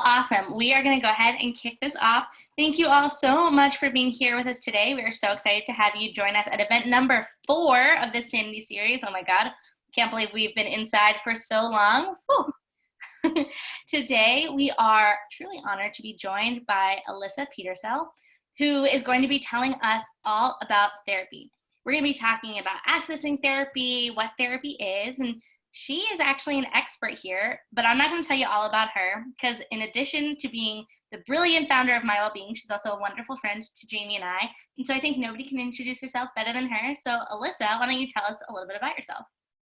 awesome. We are going to go ahead and kick this off. Thank you all so much for being here with us today. We are so excited to have you join us at event number 4 of this Sanity series. Oh my God, can't believe we've been inside for so long. Today, we are truly honored to be joined by Alyssa Petersell, who is going to be telling us all about therapy. We're going to be talking about accessing therapy, what therapy is, and she is actually an expert here, but I'm not going to tell you all about her because in addition to being the brilliant founder of My Wellbeing, she's also a wonderful friend to Jamie and I. And so I think nobody can introduce herself better than her. So Alyssa, why don't you tell us a little bit about yourself?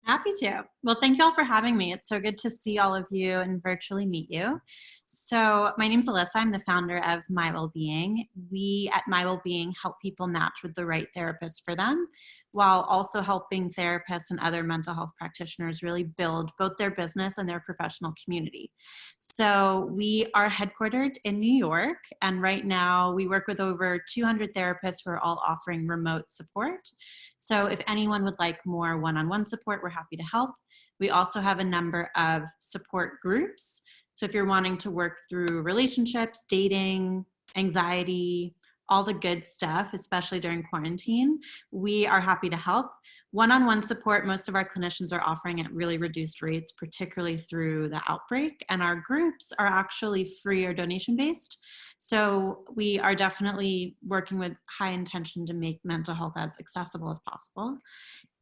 Happy to. Well, thank you all for having me. It's so good to see all of you and virtually meet you. So my name's Alyssa. I'm the founder of My Wellbeing. We at My Wellbeing help people match with the right therapist for them, while also helping therapists and other mental health practitioners really build both their business and their professional community. So we are headquartered in New York, and right now we work with over 200 therapists who are all offering remote support. So if anyone would like more one-on-one support, we're happy to help. We also have a number of support groups. So if you're wanting to work through relationships, dating, anxiety, all the good stuff, especially during quarantine, we are happy to help. One-on-one support, most of our clinicians are offering at really reduced rates, particularly through the outbreak. And our groups are actually free or donation-based. So we are definitely working with high intention to make mental health as accessible as possible.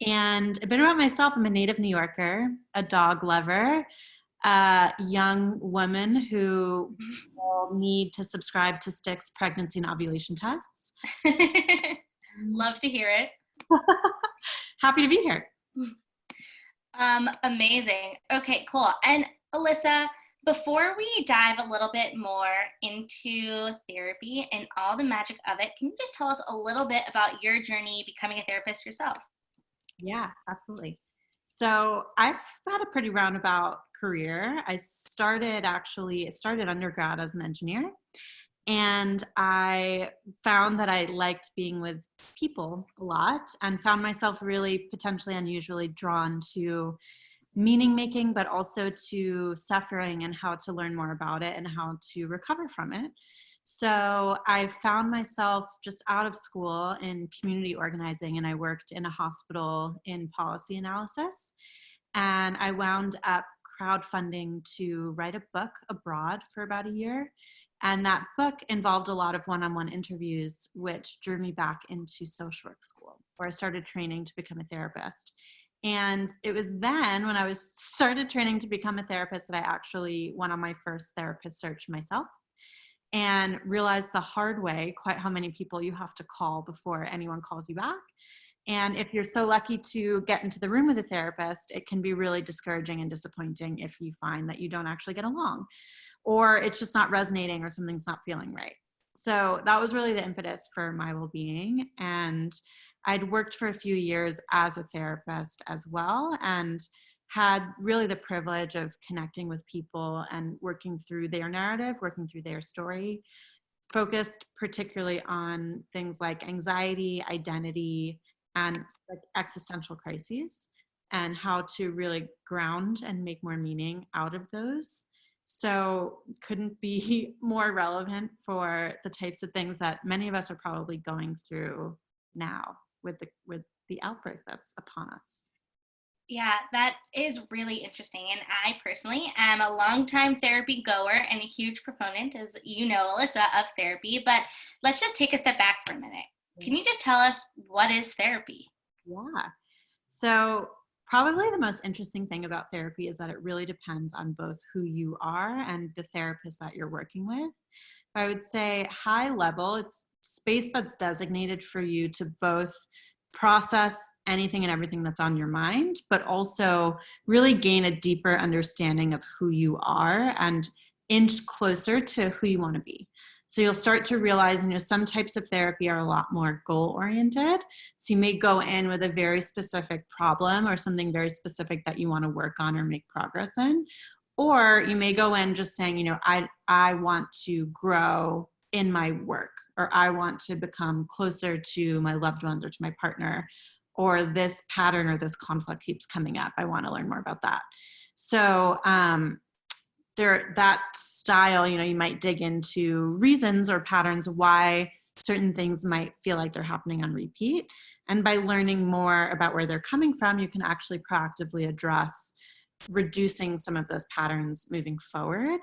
And a bit about myself, I'm a native New Yorker, a dog lover, a young woman who will need to subscribe to Stix pregnancy and ovulation tests. Love to hear it. Happy to be here. Amazing. Okay, cool. And Alyssa, before we dive a little bit more into therapy and all the magic of it, can you just tell us a little bit about your journey becoming a therapist yourself? Yeah, absolutely. So I've had a pretty roundabout career. I started undergrad as an engineer, and I found that I liked being with people a lot and found myself really potentially unusually drawn to meaning making, but also to suffering and how to learn more about it and how to recover from it. So I found myself just out of school in community organizing, and I worked in a hospital in policy analysis. And I wound up crowdfunding to write a book abroad for about a year. And that book involved a lot of one-on-one interviews, which drew me back into social work school, where I started training to become a therapist. And it was then when I started training to become a therapist that I actually went on my first therapist search myself and realized the hard way quite how many people you have to call before anyone calls you back. And if you're so lucky to get into the room with a therapist, it can be really discouraging and disappointing if you find that you don't actually get along, or it's just not resonating, or something's not feeling right. So that was really the impetus for My Wellbeing. And I'd worked for a few years as a therapist as well, and had really the privilege of connecting with people and working through their narrative, working through their story, focused particularly on things like anxiety, identity, and like existential crises, and how to really ground and make more meaning out of those. So couldn't be more relevant for the types of things that many of us are probably going through now with the outbreak that's upon us. Yeah, that is really interesting. And I personally am a longtime therapy goer and a huge proponent, as you know, Alyssa, of therapy. But let's just take a step back for a minute. Can you just tell us what is therapy? Yeah. So probably the most interesting thing about therapy is that it really depends on both who you are and the therapist that you're working with. I would say high level, it's space that's designated for you to both process anything and everything that's on your mind, but also really gain a deeper understanding of who you are and inch closer to who you want to be. So you'll start to realize, some types of therapy are a lot more goal-oriented. So you may go in with a very specific problem or something very specific that you want to work on or make progress in. Or you may go in just saying, I want to grow in my work, or I want to become closer to my loved ones or to my partner, or this pattern or this conflict keeps coming up. I want to learn more about that. So that style, you might dig into reasons or patterns why certain things might feel like they're happening on repeat. And by learning more about where they're coming from, you can actually proactively address reducing some of those patterns moving forward.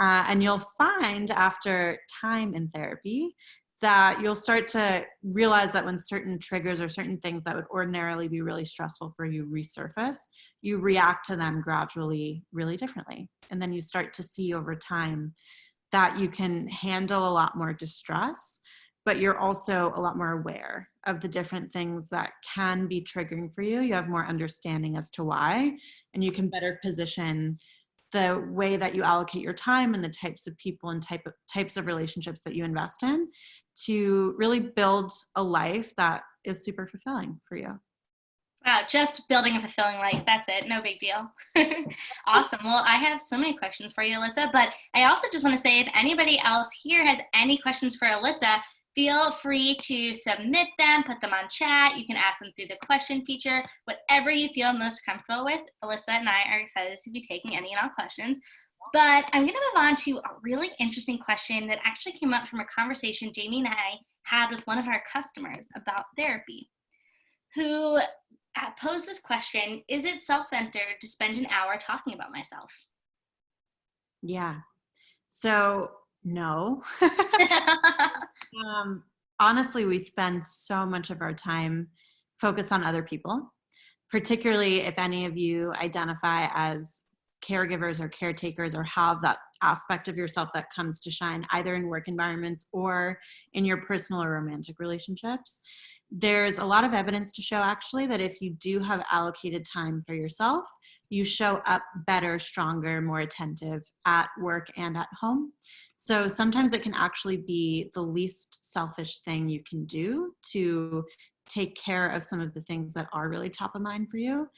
And you'll find after time in therapy that you'll start to realize that when certain triggers or certain things that would ordinarily be really stressful for you resurface, you react to them gradually really differently. And then you start to see over time that you can handle a lot more distress, but you're also a lot more aware of the different things that can be triggering for you. You have more understanding as to why, and you can better position the way that you allocate your time and the types of people and types of relationships that you invest in to really build a life that is super fulfilling for you. Wow, just building a fulfilling life. That's it. No big deal. Awesome. Well, I have so many questions for you, Alyssa, but I also just want to say if anybody else here has any questions for Alyssa, feel free to submit them, put them on chat. You can ask them through the question feature, whatever you feel most comfortable with. Alyssa and I are excited to be taking any and all questions. But I'm going to move on to a really interesting question that actually came up from a conversation Jamie and I had with one of our customers about therapy, who posed this question: is it self-centered to spend an hour talking about myself? Yeah. So, no. Honestly, we spend so much of our time focused on other people, particularly if any of you identify as caregivers or caretakers or have that aspect of yourself that comes to shine either in work environments or in your personal or romantic relationships. There's a lot of evidence to show actually that if you do have allocated time for yourself, you show up better, stronger, more attentive at work and at home. So sometimes it can actually be the least selfish thing you can do to take care of some of the things that are really top of mind for you.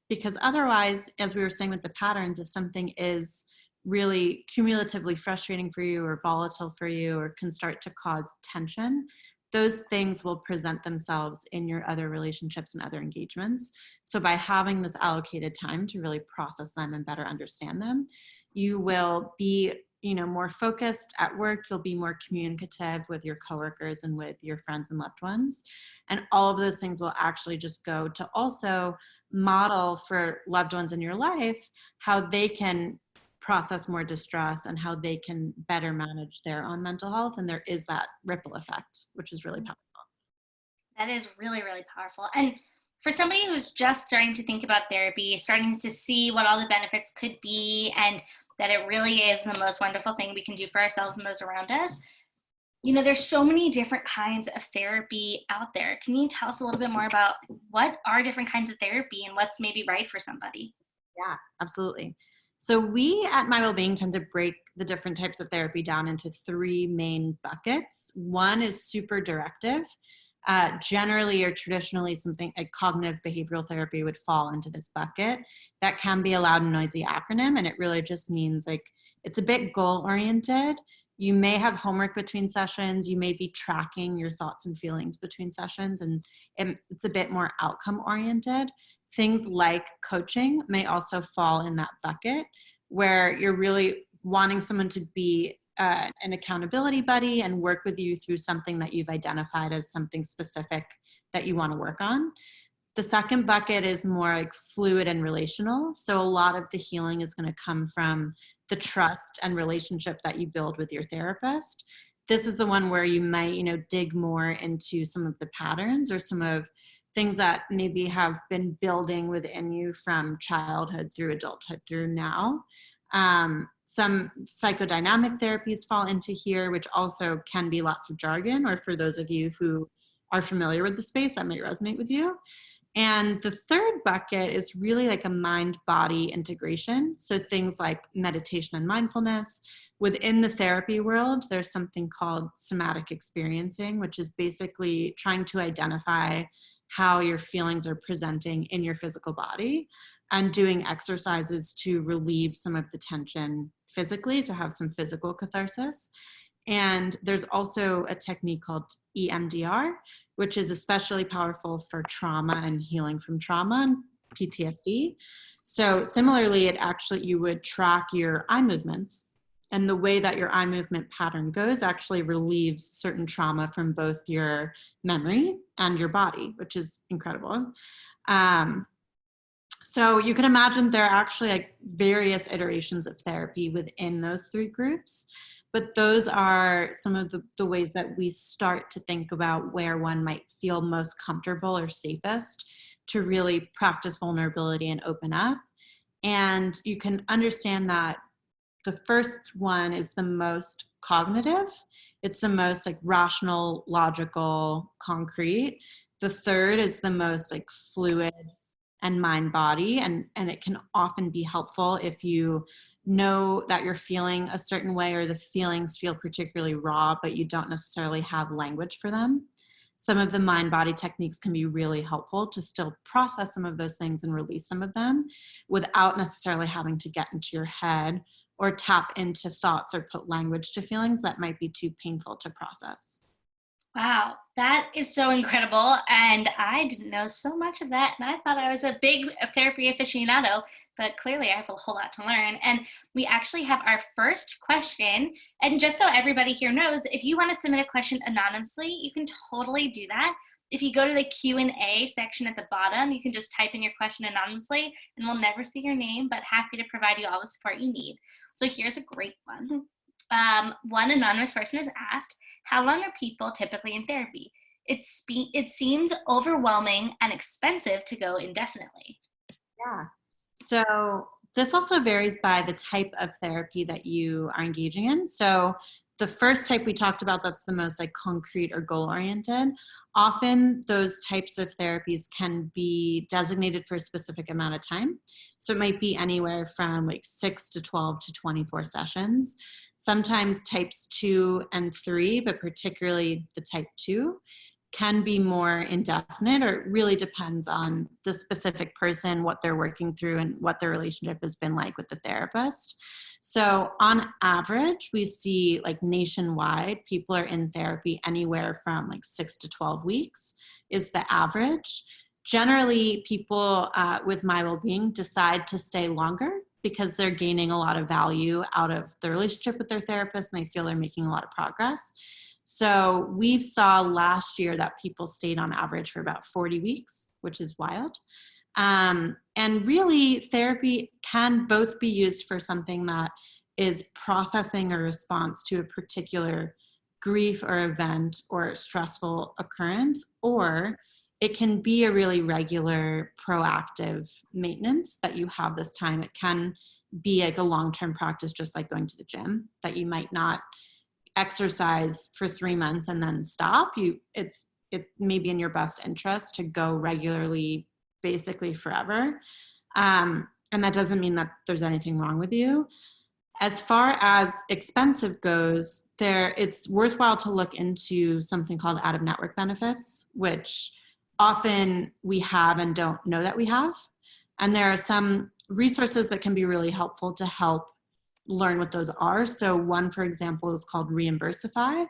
Because otherwise, as we were saying with the patterns, if something is really cumulatively frustrating for you or volatile for you or can start to cause tension, those things will present themselves in your other relationships and other engagements. So by having this allocated time to really process them and better understand them, you will be more focused at work. You'll be more communicative with your coworkers and with your friends and loved ones. And all of those things will actually just go to also model for loved ones in your life how they can process more distress and how they can better manage their own mental health. And there is that ripple effect, which is really powerful. That is really, really powerful. And for somebody who's just starting to think about therapy, starting to see what all the benefits could be, and that it really is the most wonderful thing we can do for ourselves and those around us, there's so many different kinds of therapy out there. Can you tell us a little bit more about what are different kinds of therapy and what's maybe right for somebody? Yeah, absolutely. So we at My Wellbeing tend to break the different types of therapy down into three main buckets. One is super directive. Generally or traditionally, something like cognitive behavioral therapy would fall into this bucket. That can be a loud and noisy acronym, and it really just means it's a bit goal oriented. You may have homework between sessions. You may be tracking your thoughts and feelings between sessions, and it's a bit more outcome oriented. Things like coaching may also fall in that bucket, where you're really wanting someone to be an accountability buddy and work with you through something that you've identified as something specific that you want to work on. The second bucket is more like fluid and relational. So a lot of the healing is going to come from the trust and relationship that you build with your therapist. This is the one where you might, dig more into some of the patterns or some of things that maybe have been building within you from childhood through adulthood through now. Some psychodynamic therapies fall into here, which also can be lots of jargon, or for those of you who are familiar with the space, that might resonate with you. And the third bucket is really like a mind-body integration. So things like meditation and mindfulness. Within the therapy world, there's something called somatic experiencing, which is basically trying to identify how your feelings are presenting in your physical body and doing exercises to relieve some of the tension physically, to have some physical catharsis. And there's also a technique called EMDR, which is especially powerful for trauma and healing from trauma and PTSD. So similarly, you would track your eye movements, and the way that your eye movement pattern goes actually relieves certain trauma from both your memory and your body, which is incredible. So you can imagine there are actually like various iterations of therapy within those three groups, but those are some of the ways that we start to think about where one might feel most comfortable or safest to really practice vulnerability and open up. And you can understand that the first one is the most cognitive. It's the most like rational, logical, concrete. The third is the most like fluid and mind body, and it can often be helpful if you know that you're feeling a certain way or the feelings feel particularly raw but you don't necessarily have language for them. Some of the mind body techniques can be really helpful to still process some of those things and release some of them without necessarily having to get into your head or tap into thoughts or put language to feelings that might be too painful to process. Wow, that is so incredible. And I didn't know so much of that. And I thought I was a big therapy aficionado, but clearly I have a whole lot to learn. And we actually have our first question. And just so everybody here knows, if you want to submit a question anonymously, you can totally do that. If you go to the Q&A section at the bottom, you can just type in your question anonymously and we'll never see your name, but happy to provide you all the support you need. So here's a great one. One anonymous person has asked, how long are people typically in therapy? It seems overwhelming and expensive to go indefinitely. Yeah. So this also varies by the type of therapy that you are engaging in. So the first type we talked about, that's the most like concrete or goal oriented. Often those types of therapies can be designated for a specific amount of time. So it might be anywhere from like 6 to 12 to 24 sessions. Sometimes types 2 and 3, but particularly the type 2, can be more indefinite, or it really depends on the specific person, what they're working through, and what their relationship has been like with the therapist. So on average, we see like nationwide, people are in therapy anywhere from like 6 to 12 weeks is the average. Generally, people with My Wellbeing decide to stay longer because they're gaining a lot of value out of the relationship with their therapist and they feel they're making a lot of progress. So we saw last year that people stayed on average for about 40 weeks, which is wild. And really, therapy can both be used for something that is processing a response to a particular grief or event or stressful occurrence, or it can be a really regular proactive maintenance that you have this time. It can be like a long-term practice, just like going to the gym, that you might not exercise for 3 months and then stop. It may be in your best interest to go regularly, basically forever. And that doesn't mean that there's anything wrong with you. As far as expensive goes, it's worthwhile to look into something called out-of-network benefits, which often we have and don't know that we have. And there are some resources that can be really helpful to help learn what those are. So one, for example, is called Reimbursify.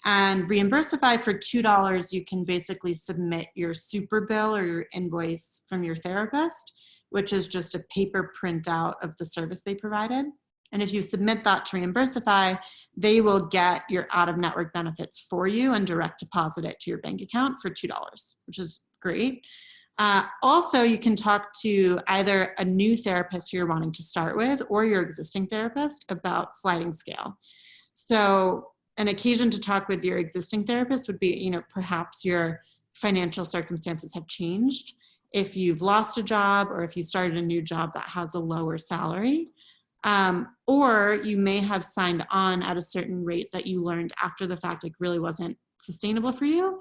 And Reimbursify, for $2, you can basically submit your super bill or your invoice from your therapist, which is just a paper printout of the service they provided. And if you submit that to Reimbursify, they will get your out-of-network benefits for you and direct deposit it to your bank account for $2, which is great. Also, you can talk to either a new therapist who you're wanting to start with or your existing therapist about sliding scale. So an occasion to talk with your existing therapist would be, perhaps your financial circumstances have changed. If you've lost a job or if you started a new job that has a lower salary, or you may have signed on at a certain rate that you learned after the fact, like really wasn't sustainable for you.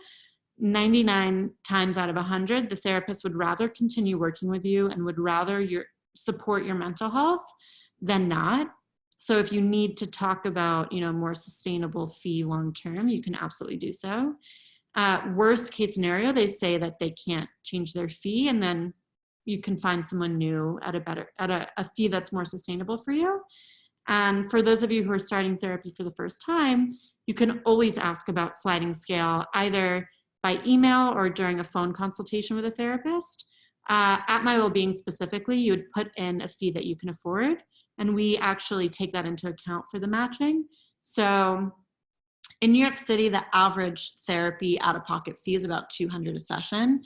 99 times out of 100, the therapist would rather continue working with you and would rather support your mental health than not. So if you need to talk about, more sustainable fee long-term, you can absolutely do so. Worst case scenario, they say that they can't change their fee, and then you can find someone new at a fee that's more sustainable for you. And for those of you who are starting therapy for the first time, you can always ask about sliding scale, either by email or during a phone consultation with a therapist. At My Wellbeing specifically, you would put in a fee that you can afford, and we actually take that into account for the matching. So in New York City, the average therapy out-of-pocket fee is about $200 a session.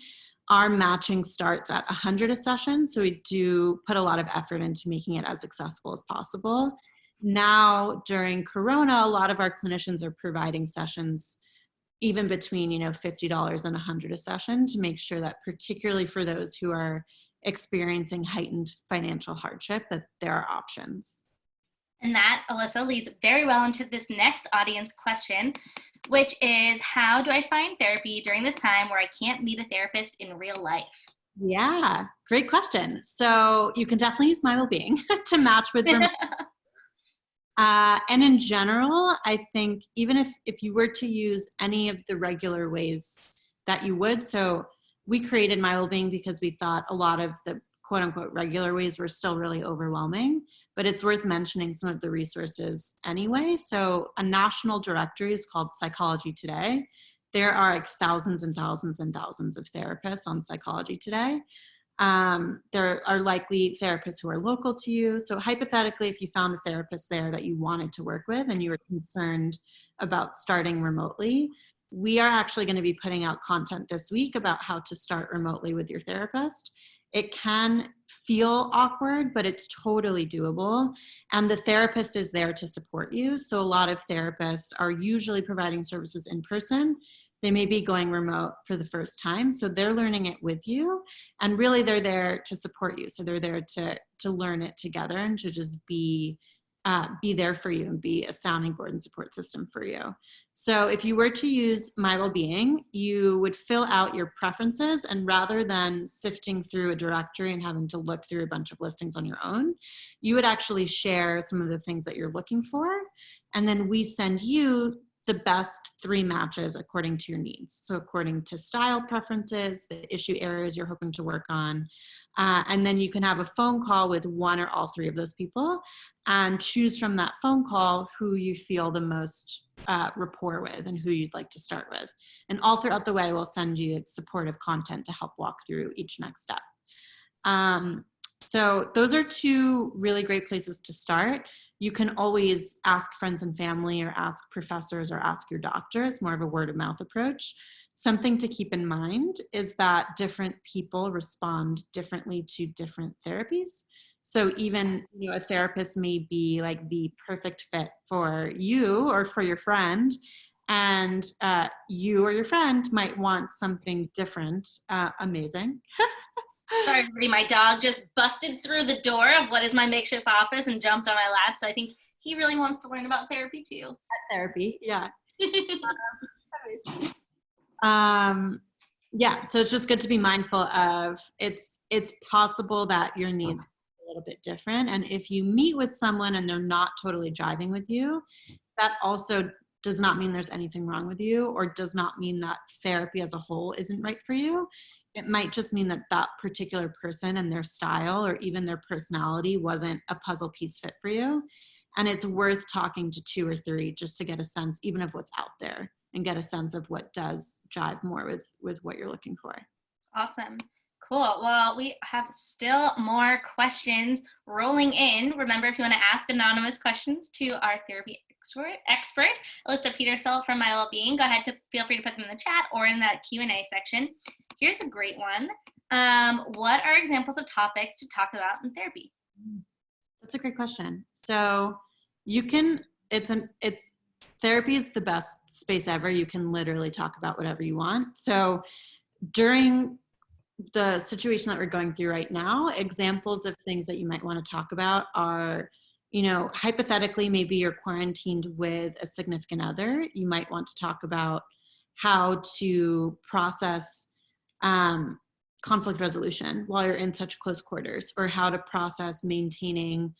Our matching starts at $100 a session, so we do put a lot of effort into making it as accessible as possible. Now, during Corona, a lot of our clinicians are providing sessions even between, $50 and $100 a session, to make sure that, particularly for those who are experiencing heightened financial hardship, that there are options. And that, Alyssa, leads very well into this next audience question, which is, how do I find therapy during this time where I can't meet a therapist in real life? Yeah, great question. So you can definitely use My Wellbeing to match with remote. And in general, I think even if you were to use any of the regular ways that you would, so we created My Wellbeing because we thought a lot of the quote unquote regular ways were still really overwhelming, but it's worth mentioning some of the resources anyway. So a national directory is called Psychology Today. There are like thousands and thousands and thousands of therapists on Psychology Today. There are likely therapists who are local to you. So hypothetically, if you found a therapist there that you wanted to work with and you were concerned about starting remotely, we are actually going to be putting out content this week about how to start remotely with your therapist. It can feel awkward, but it's totally doable. And the therapist is there to support you. So a lot of therapists are usually providing services in person. They may be going remote for the first time. So they're learning it with you. And really, they're there to support you. So they're there to learn it together and to just be there for you and be a sounding board and support system for you. So if you were to use My Wellbeing, you would fill out your preferences, and rather than sifting through a directory and having to look through a bunch of listings on your own, you would actually share some of the things that you're looking for. And then we send you the best 3 matches according to your needs. So according to style preferences, the issue areas you're hoping to work on. And then you can have a phone call with 1 or all 3 of those people and choose from that phone call who you feel the most rapport with and who you'd like to start with. And all throughout the way, we'll send you supportive content to help walk through each next step. So those are 2 really great places to start. You can always ask friends and family, or ask professors, or ask your doctor. It's more of a word of mouth approach. Something to keep in mind is that different people respond differently to different therapies. So even, a therapist may be like the perfect fit for you or for your friend, and you or your friend might want something different. Amazing. Sorry, everybody, my dog just busted through the door of what is my makeshift office and jumped on my lap. So I think he really wants to learn about therapy too. Therapy, yeah. Yeah, so it's just good to be mindful of it's possible that your needs are a little bit different. And if you meet with someone and they're not totally jiving with you, that also does not mean there's anything wrong with you, or does not mean that therapy as a whole isn't right for you. It might just mean that that particular person and their style, or even their personality, wasn't a puzzle piece fit for you. And it's worth talking to 2 or 3 just to get a sense even of what's out there, and get a sense of what does jive more with what you're looking for. Awesome. Cool. Well, we have still more questions rolling in. Remember, if you want to ask anonymous questions to our therapy expert, Alyssa Petersell from My Wellbeing, go ahead, feel free to put them in the chat or in that Q&A section. Here's a great one. What are examples of topics to talk about in therapy? That's a great question. So therapy is the best space ever. You can literally talk about whatever you want. So during the situation that we're going through right now, examples of things that you might want to talk about are, hypothetically, maybe you're quarantined with a significant other. You might want to talk about how to process conflict resolution while you're in such close quarters, or how to process maintaining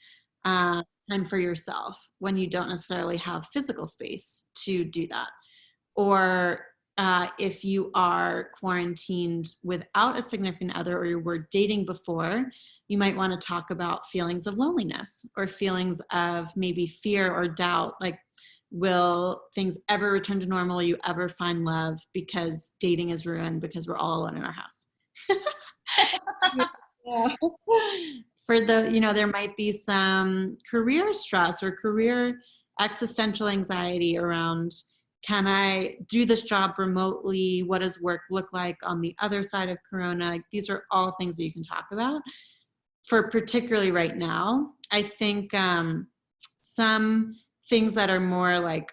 time for yourself when you don't necessarily have physical space to do that. Or if you are quarantined without a significant other, or you were dating before, you might want to talk about feelings of loneliness, or feelings of maybe fear or doubt, like, will things ever return to normal? Will you ever find love? Because dating is ruined because we're all alone in our house. Yeah. For there might be some career stress or career existential anxiety around, can I do this job remotely? What does work look like on the other side of Corona? Like, these are all things that you can talk about. For particularly right now, I think some things that are more like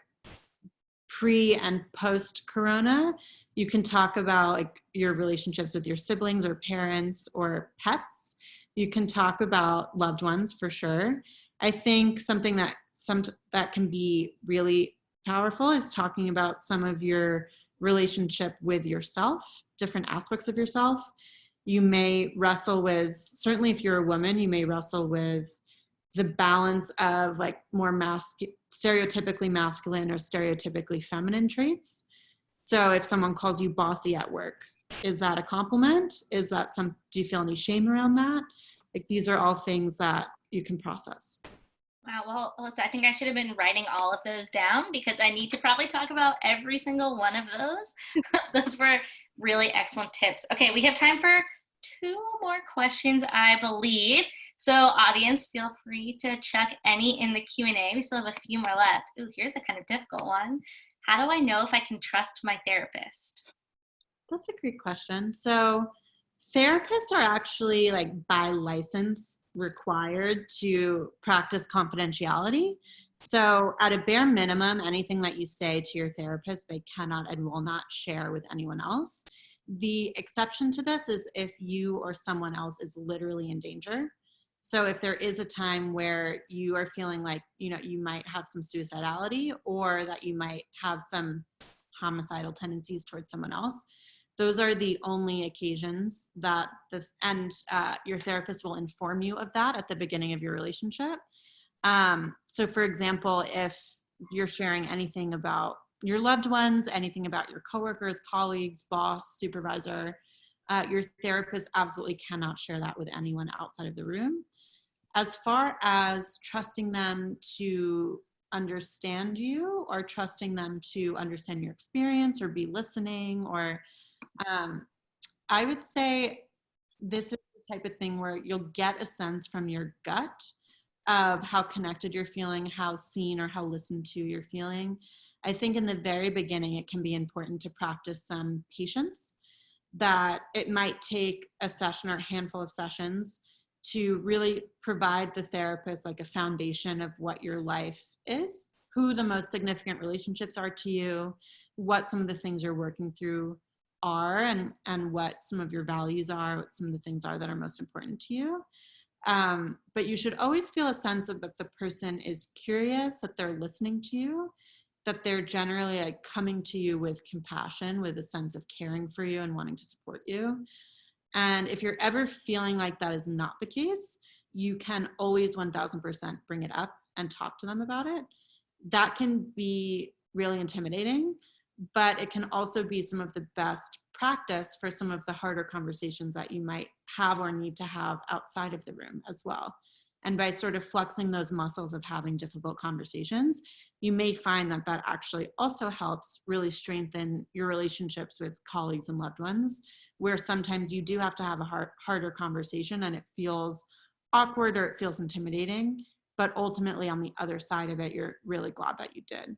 pre and post Corona, you can talk about like your relationships with your siblings or parents or pets. You can talk about loved ones for sure. I think something that can be really powerful is talking about some of your relationship with yourself, different aspects of yourself. You may wrestle with, certainly if you're a woman, you may wrestle with the balance of like more stereotypically masculine or stereotypically feminine traits. So if someone calls you bossy at work, is that a compliment? Do you feel any shame around that? Like, these are all things that you can process. Wow, well, Alyssa, I think I should have been writing all of those down because I need to probably talk about every single one of those. Those were really excellent tips. Okay, we have time for 2 more questions, I believe. So audience, feel free to chuck any in the Q&A. We still have a few more left. Ooh, here's a kind of difficult one. How do I know if I can trust my therapist? That's a great question. So therapists are actually, like, by license required to practice confidentiality. So at a bare minimum, anything that you say to your therapist, they cannot and will not share with anyone else. The exception to this is if you or someone else is literally in danger. So if there is a time where you are feeling like, you might have some suicidality or that you might have some homicidal tendencies towards someone else, those are the only occasions that your therapist will inform you of that at the beginning of your relationship. So for example, if you're sharing anything about your loved ones, anything about your coworkers, colleagues, boss, supervisor, your therapist absolutely cannot share that with anyone outside of the room. As far as trusting them to understand you or trusting them to understand your experience or be listening, or I would say this is the type of thing where you'll get a sense from your gut of how connected you're feeling, how seen or how listened to you're feeling. I think in the very beginning, it can be important to practice some patience, that it might take a session or a handful of sessions to really provide the therapist like a foundation of what your life is, who the most significant relationships are to you, what some of the things you're working through are, and what some of your values are, what some of the things are that are most important to you. But you should always feel a sense of that the person is curious, that they're listening to you, that they're generally like coming to you with compassion, with a sense of caring for you and wanting to support you. And if you're ever feeling like that is not the case, you can always 1000% bring it up and talk to them about it. That can be really intimidating, but it can also be some of the best practice for some of the harder conversations that you might have or need to have outside of the room as well. And by sort of flexing those muscles of having difficult conversations, you may find that that actually also helps really strengthen your relationships with colleagues and loved ones, where sometimes you do have to have a harder conversation and it feels awkward or it feels intimidating, but ultimately on the other side of it, you're really glad that you did.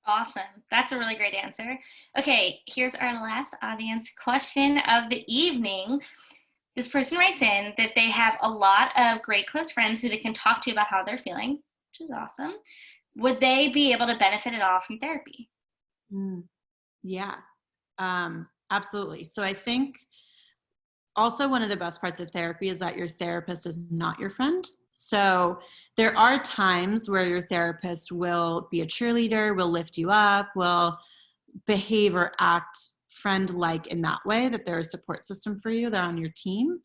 Awesome. That's a really great answer. Okay, here's our last audience question of the evening. This person writes in that they have a lot of great close friends who they can talk to about how they're feeling, which is awesome. Would they be able to benefit at all from therapy? Yeah, absolutely. So I think also one of the best parts of therapy is that your therapist is not your friend. So there are times where your therapist will be a cheerleader, will lift you up, will behave or act friend-like in that way, that they're a support system for you, they're on your team.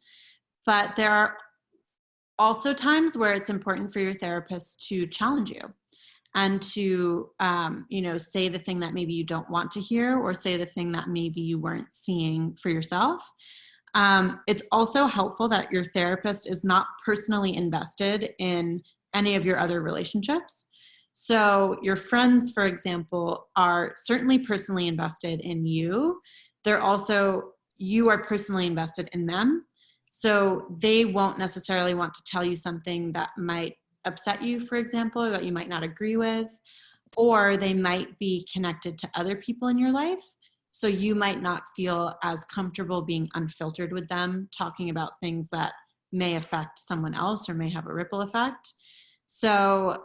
But there are also times where it's important for your therapist to challenge you and to say the thing that maybe you don't want to hear, or say the thing that maybe you weren't seeing for yourself. It's also helpful that your therapist is not personally invested in any of your other relationships. So your friends, for example, are certainly personally invested in you. They're also you are personally invested in them. So they won't necessarily want to tell you something that might upset you, for example, or that you might not agree with, or they might be connected to other people in your life. So you might not feel as comfortable being unfiltered with them, talking about things that may affect someone else or may have a ripple effect. So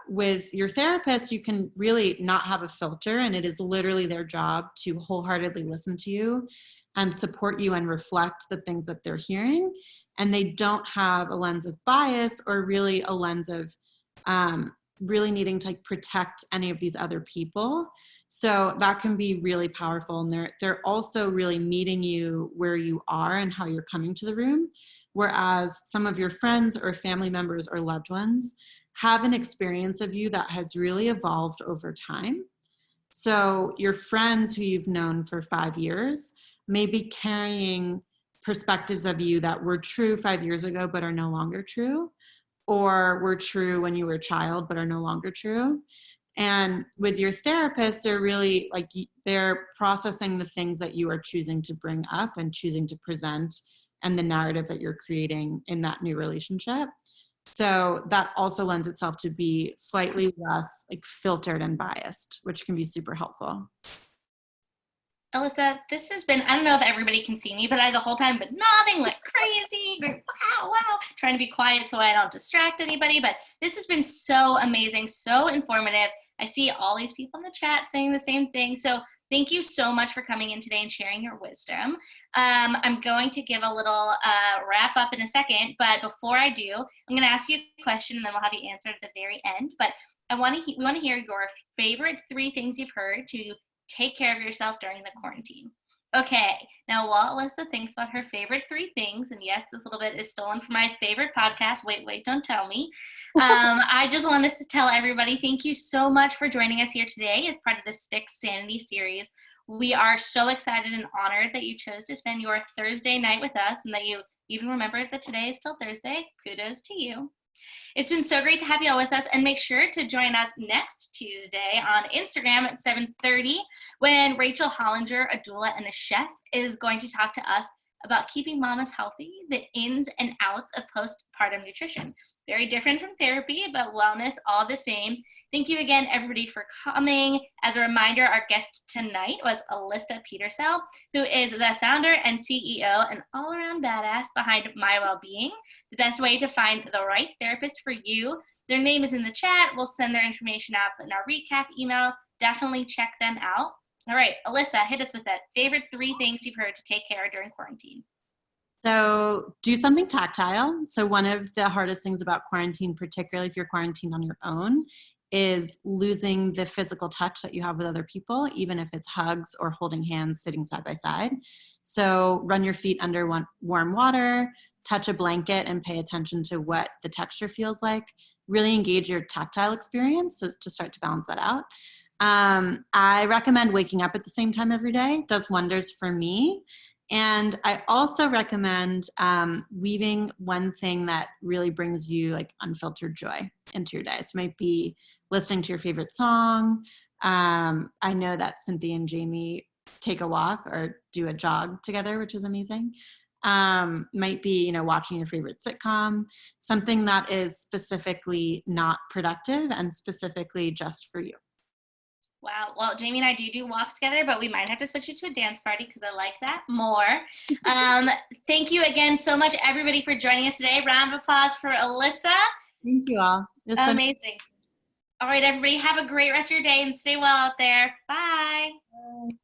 with your therapist, you can really not have a filter, and it is literally their job to wholeheartedly listen to you and support you and reflect the things that they're hearing. And they don't have a lens of bias or really a lens of really needing to like protect any of these other people. So that can be really powerful. And they're also really meeting you where you are and how you're coming to the room. Whereas some of your friends or family members or loved ones have an experience of you that has really evolved over time. So your friends who you've known for 5 years may be carrying perspectives of you that were true 5 years ago but are no longer true, or were true when you were a child but are no longer true. And with your therapist, they're really like, they're processing the things that you are choosing to bring up and choosing to present, and the narrative that you're creating in that new relationship. So that also lends itself to be slightly less like filtered and biased, which can be super helpful. Alyssa, this has been, I don't know if everybody can see me, but I the whole time been nodding like crazy, going, wow, wow, trying to be quiet so I don't distract anybody. But this has been so amazing, so informative. I see all these people in the chat saying the same thing. So thank you so much for coming in today and sharing your wisdom. I'm going to give a little wrap up in a second, but before I do, I'm going to ask you a question and then we'll have you answer at the very end. But we want to hear your favorite 3 things you've heard to take care of yourself during the quarantine. Okay, now while Alyssa thinks about her favorite 3 things, and yes, this little bit is stolen from my favorite podcast, Wait, Don't Tell Me. I just want to tell everybody, thank you so much for joining us here today as part of the Stix Sanity series. We are so excited and honored that you chose to spend your Thursday night with us and that you even remembered that today is still Thursday. Kudos to you. It's been so great to have you all with us, and make sure to join us next Tuesday on Instagram at 7:30 when Rachel Hollinger, a doula and a chef, is going to talk to us about keeping mamas healthy, the ins and outs of postpartum nutrition. Very different from therapy, but wellness all the same. Thank you again, everybody, for coming. As a reminder, our guest tonight was Alyssa Petersell, who is the founder and CEO and all-around badass behind My Wellbeing, the best way to find the right therapist for you. Their name is in the chat. We'll send their information out in our recap email. Definitely check them out. All right, Alyssa, hit us with that. Favorite 3 things you've heard to take care of during quarantine. So do something tactile. So one of the hardest things about quarantine, particularly if you're quarantined on your own, is losing the physical touch that you have with other people, even if it's hugs or holding hands, sitting side by side. So run your feet under warm water, touch a blanket and pay attention to what the texture feels like. Really engage your tactile experience to start to balance that out. I recommend waking up at the same time every day. It does wonders for me. And I also recommend weaving one thing that really brings you like unfiltered joy into your day. So it might be listening to your favorite song. I know that Cynthia and Jamie take a walk or do a jog together, which is amazing. Might be, watching your favorite sitcom, something that is specifically not productive and specifically just for you. Wow. Well, Jamie and I do walks together, but we might have to switch it to a dance party because I like that more. Thank you again so much, everybody, for joining us today. Round of applause for Alyssa. Thank you all. Amazing. All right, everybody, have a great rest of your day and stay well out there. Bye. Bye.